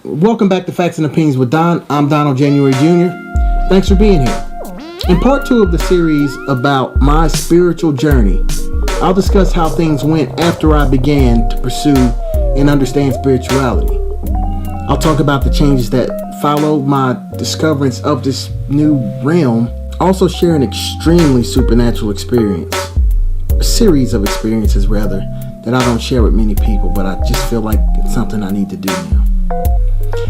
Welcome back to Facts and Opinions with Don. I'm Donald January Jr. Thanks for being here. In part 2 of the series about my spiritual journey, I'll discuss how things went after I began to pursue and understand spirituality. I'll talk about the changes that followed my discoverance of this new realm. Also share an extremely supernatural experience, a series of experiences rather, that I don't share with many people, but I just feel like it's something I need to do now.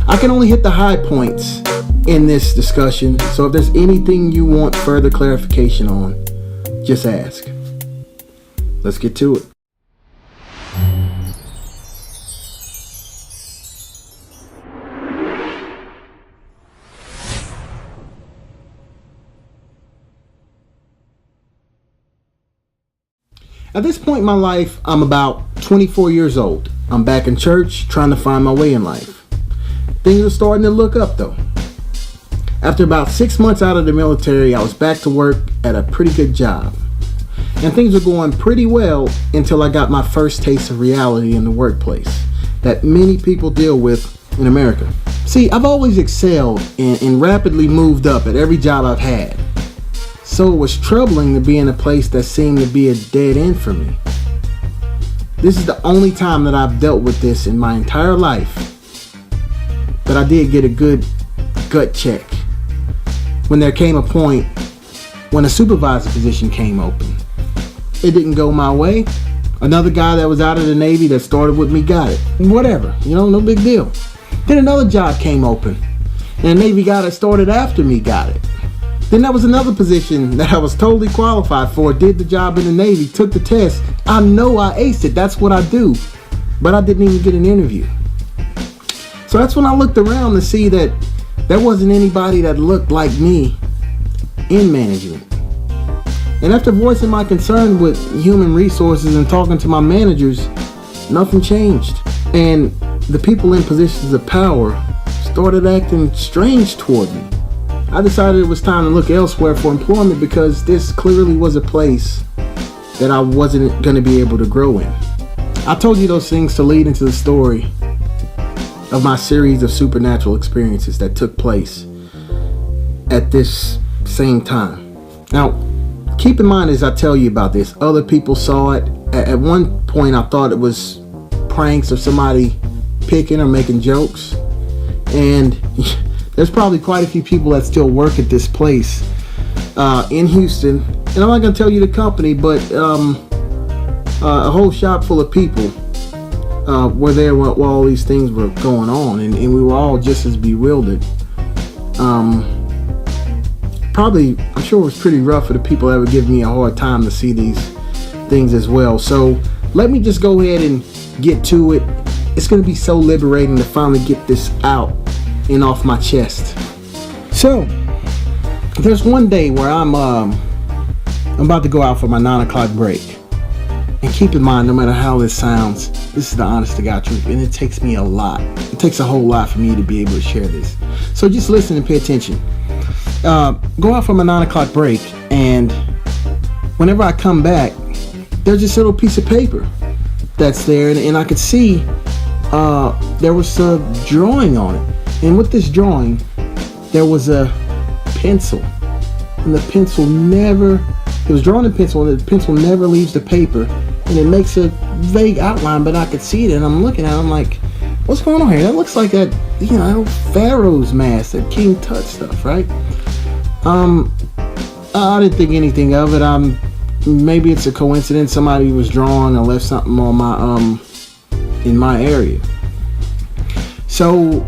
I can only hit the high points in this discussion, so if there's anything you want further clarification on, just ask. Let's get to it. At this point in my life, I'm about 24 years old. I'm back in church, trying to find my way in life. Things are starting to look up though. After about 6 months out of the military, I was back to work at a pretty good job. And things were going pretty well until I got my first taste of reality in the workplace that many people deal with in America. See, I've always excelled and rapidly moved up at every job I've had. So it was troubling to be in a place that seemed to be a dead end for me. This is the only time that I've dealt with this in my entire life. But I did get a good gut check when there came a point when a supervisor position came open. It didn't go my way. Another guy that was out of the Navy that started with me got it. Whatever, no big deal. Then another job came open, and a Navy guy that started after me got it. Then there was another position that I was totally qualified for, did the job in the Navy, took the test. I know I aced it, that's what I do. But I didn't even get an interview. So that's when I looked around to see that there wasn't anybody that looked like me in management. And after voicing my concern with human resources and talking to my managers, nothing changed. And the people in positions of power started acting strange toward me. I decided it was time to look elsewhere for employment because this clearly was a place that I wasn't going to be able to grow in. I told you those things to lead into the story of my series of supernatural experiences that took place at this same time. Now, keep in mind as I tell you about this, other people saw it. At one point I thought it was pranks or somebody picking or making jokes. And there's probably quite a few people that still work at this place in Houston. And I'm not going to tell you the company, but a whole shop full of people were there while all these things were going on. And we were all just as bewildered. Probably, I'm sure it was pretty rough for the people that would give me a hard time to see these things as well. So let me just go ahead and get to it. It's going to be so liberating to finally get this out and off my chest. So there's one day where I'm about to go out for my 9 o'clock break. And keep in mind, no matter how this sounds, this is the honest to God truth, and it takes me a lot. It takes a whole lot for me to be able to share this. So just listen and pay attention. Go out for my 9 o'clock break, and whenever I come back, there's this little piece of paper that's there, and I could see there was a drawing on it. And with this drawing, there was a pencil. And the pencil it was drawn in pencil, and the pencil never leaves the paper. And it makes a vague outline, but I could see it. And I'm looking at it, I'm like, what's going on here? That looks like that, Pharaoh's mask, that King Tut stuff, right? I didn't think anything of it. Maybe it's a coincidence. Somebody was drawing or left something on my, in my area. So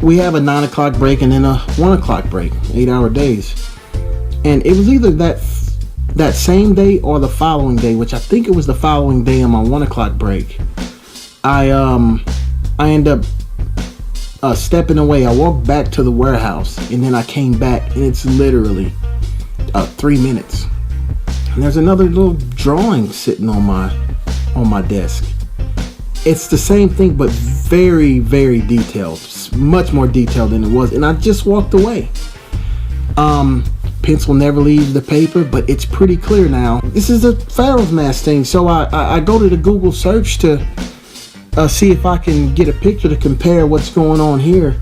we have a 9 o'clock break and then a 1 o'clock break, 8-hour days. And it was either that same day or the following day, which I think it was the following day on my 1 o'clock break. I end up stepping away. I walked back to the warehouse, and then I came back, and it's literally 3 minutes. And there's another little drawing sitting on my desk. It's the same thing, but very, very detailed. Much more detailed than it was. And I just walked away. Pencil never leaves the paper, but it's pretty clear now. This is a Pharaoh's mask thing. So I go to the Google search to see if I can get a picture to compare what's going on here.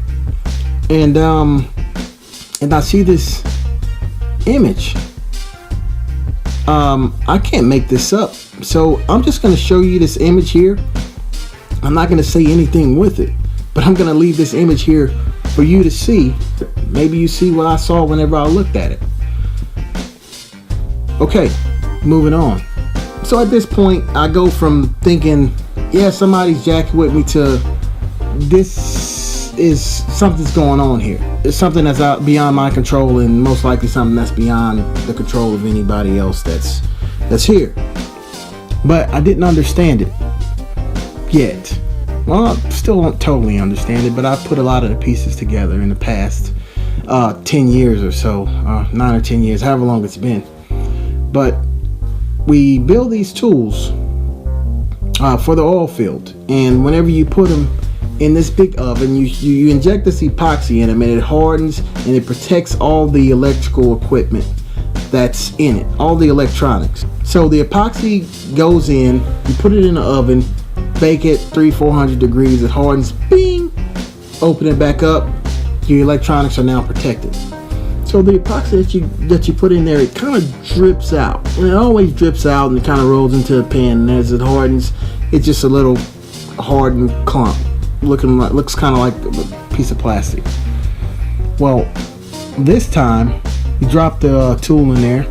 And I see this image. I can't make this up. So I'm just going to show you this image here. I'm not going to say anything with it, but I'm going to leave this image here for you to see. Maybe you see what I saw whenever I looked at it. Okay, moving on. So at this point, I go from thinking, yeah, somebody's jacking with me, to this is something's going on here. It's something that's out beyond my control, and most likely something that's beyond the control of anybody else that's here. But I didn't understand it yet. Well, I still don't totally understand it, but I put a lot of the pieces together in the past 10 years or so, 9 or 10 years, however long it's been. But we build these tools for the oil field, and whenever you put them in this big oven, you inject this epoxy in them, and it hardens and it protects all the electrical equipment that's in it, all the electronics. So the epoxy goes in, you put it in the oven, bake it 300-400 degrees, it hardens, bing, open it back up, your electronics are now protected. So the epoxy that you put in there, it kind of drips out. And it always drips out, and it kind of rolls into a pan, and as it hardens, it's just a little hardened clump, looks kind of like a piece of plastic. Well, this time you drop the tool in there,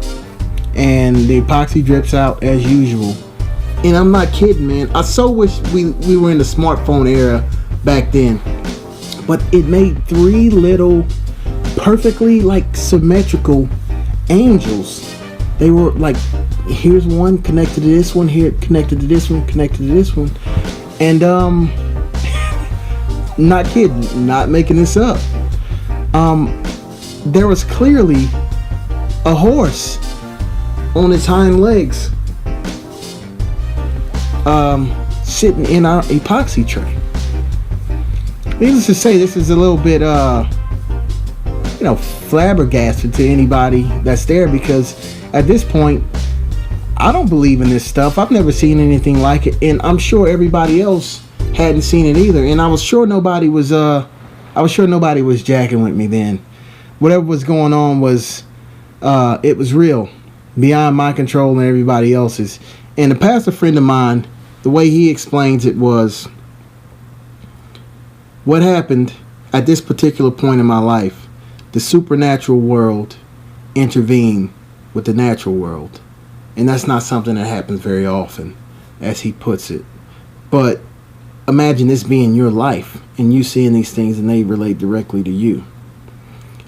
and the epoxy drips out as usual. And I'm not kidding, man. I so wish we were in the smartphone era back then. But it made 3 little perfectly like symmetrical angels. They were like, here's one connected to this one, here connected to this one, connected to this one. And not kidding, not making this up. There was clearly a horse on its hind legs, sitting in our epoxy tray. Needless to say, this is a little bit flabbergasted to anybody that's there, because at this point I don't believe in this stuff. I've never seen anything like it, and I'm sure everybody else hadn't seen it either. And I was sure nobody was jacking with me then. Whatever was going on was it was real, beyond my control and everybody else's. And a pastor friend of mine, the way he explains it was, what happened at this particular point in my life, the supernatural world intervened with the natural world. And that's not something that happens very often, as he puts it. But imagine this being your life, and you seeing these things, and they relate directly to you.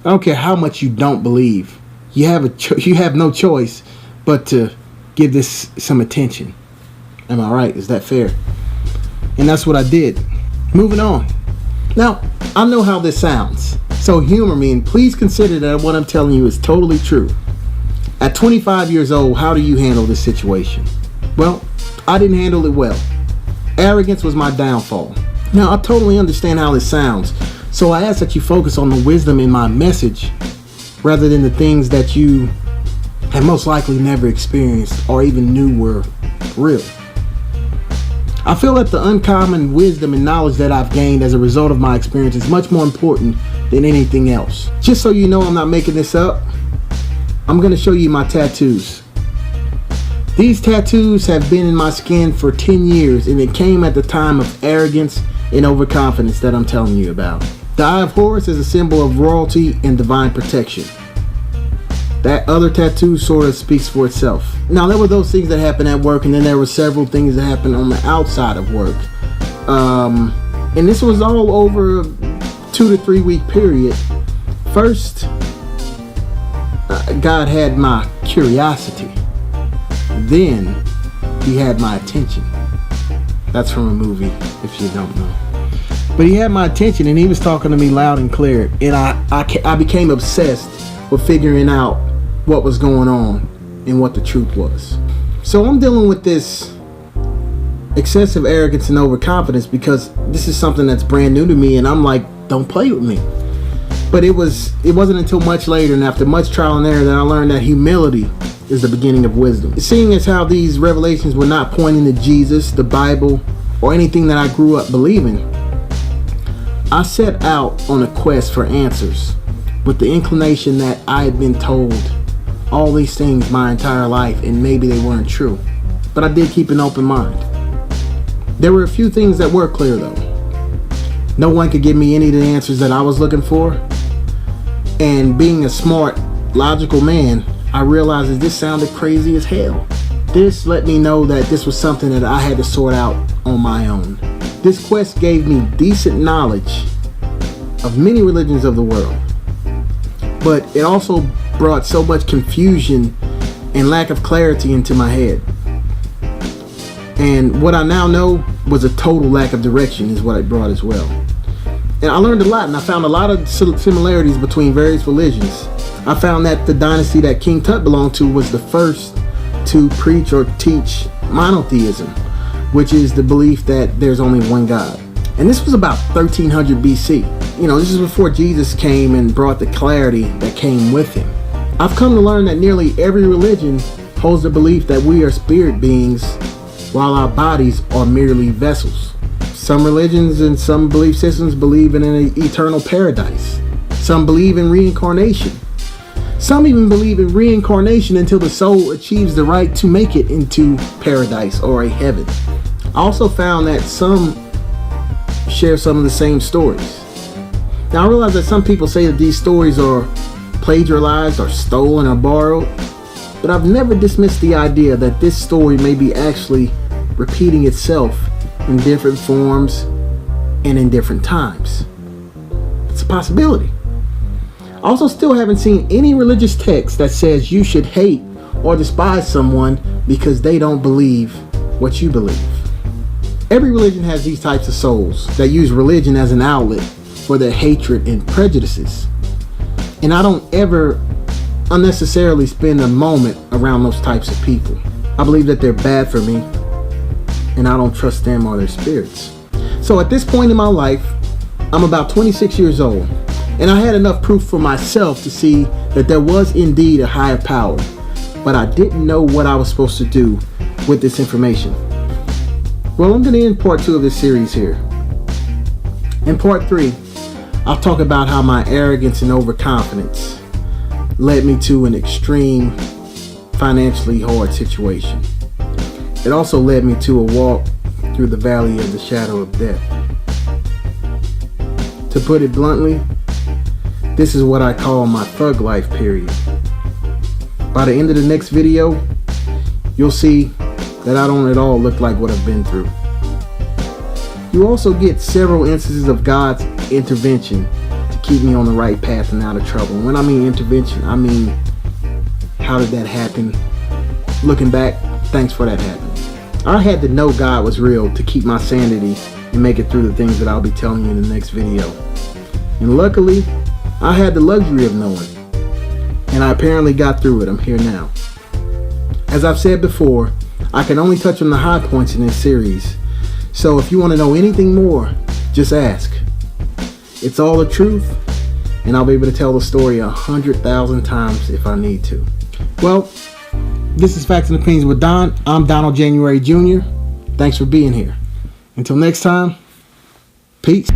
I don't care how much you don't believe. You have no choice but to give this some attention. Am I right? Is that fair? And that's what I did. Moving on. Now, I know how this sounds, so humor me, and please consider that what I'm telling you is totally true. At 25 years old, how do you handle this situation? Well, I didn't handle it well. Arrogance was my downfall. Now, I totally understand how this sounds, so I ask that you focus on the wisdom in my message rather than the things that you have most likely never experienced or even knew were real. I feel that the uncommon wisdom and knowledge that I've gained as a result of my experience is much more important than anything else. Just so you know, I'm not making this up, I'm going to show you my tattoos. These tattoos have been in my skin for 10 years, and it came at the time of arrogance and overconfidence that I'm telling you about. The Eye of Horus is a symbol of royalty and divine protection. That other tattoo sort of speaks for itself. Now, there were those things that happened at work, and then there were several things that happened on the outside of work. And this was all over a 2 to 3 week period. First, God had my curiosity. Then, he had my attention. That's from a movie, if you don't know. But he had my attention, and he was talking to me loud and clear. And I became obsessed with figuring out what was going on and what the truth was. So I'm dealing with this excessive arrogance and overconfidence because this is something that's brand new to me, and I'm like, don't play with me. But it wasn't until much later, and after much trial and error, that I learned that humility is the beginning of wisdom. Seeing as how these revelations were not pointing to Jesus, the Bible, or anything that I grew up believing. I set out on a quest for answers with the inclination that I had been told all these things my entire life and maybe they weren't true. But I did keep an open mind. There were a few things that were clear though. No one could give me any of the answers that I was looking for. And being a smart, logical man, I realized that this sounded crazy as hell. This let me know that this was something that I had to sort out on my own. This quest gave me decent knowledge of many religions of the world. But it also brought so much confusion and lack of clarity into my head. And what I now know was a total lack of direction is what it brought as well. And I learned a lot, and I found a lot of similarities between various religions. I found that the dynasty that King Tut belonged to was the first to preach or teach monotheism, which is the belief that there's only one God. And this was about 1300 BC. This is before Jesus came and brought the clarity that came with him. I've come to learn that nearly every religion holds the belief that we are spirit beings while our bodies are merely vessels. Some religions and some belief systems believe in an eternal paradise. Some believe in reincarnation. Some even believe in reincarnation until the soul achieves the right to make it into paradise or a heaven. I also found that some share some of the same stories. Now I realize that some people say that these stories are plagiarized or stolen or borrowed, but I've never dismissed the idea that this story may be actually repeating itself in different forms and in different times. It's a possibility. I also still haven't seen any religious text that says you should hate or despise someone because they don't believe what you believe. Every religion has these types of souls that use religion as an outlet for their hatred and prejudices. And I don't ever unnecessarily spend a moment around those types of people. I believe that they're bad for me, and I don't trust them or their spirits. So at this point in my life, I'm about 26 years old, and I had enough proof for myself to see that there was indeed a higher power, but I didn't know what I was supposed to do with this information. Well, I'm going to end part 2 of this series here. In part 3, I'll talk about how my arrogance and overconfidence led me to an extreme, financially hard situation. It also led me to a walk through the valley of the shadow of death. To put it bluntly, this is what I call my thug life period. By the end of the next video, you'll see that I don't at all look like what I've been through. You also get several instances of God's intervention to keep me on the right path and out of trouble. When I mean intervention, I mean, how did that happen? Looking back, thanks for that happening. I had to know God was real to keep my sanity and make it through the things that I'll be telling you in the next video. And luckily, I had the luxury of knowing. And I apparently got through it. I'm here now. As I've said before, I can only touch on the high points in this series. So if you want to know anything more, just ask. It's all the truth, and I'll be able to tell the story 100,000 times if I need to. Well, this is Facts and Opinions with Don. I'm Donald January Jr. Thanks for being here. Until next time, peace.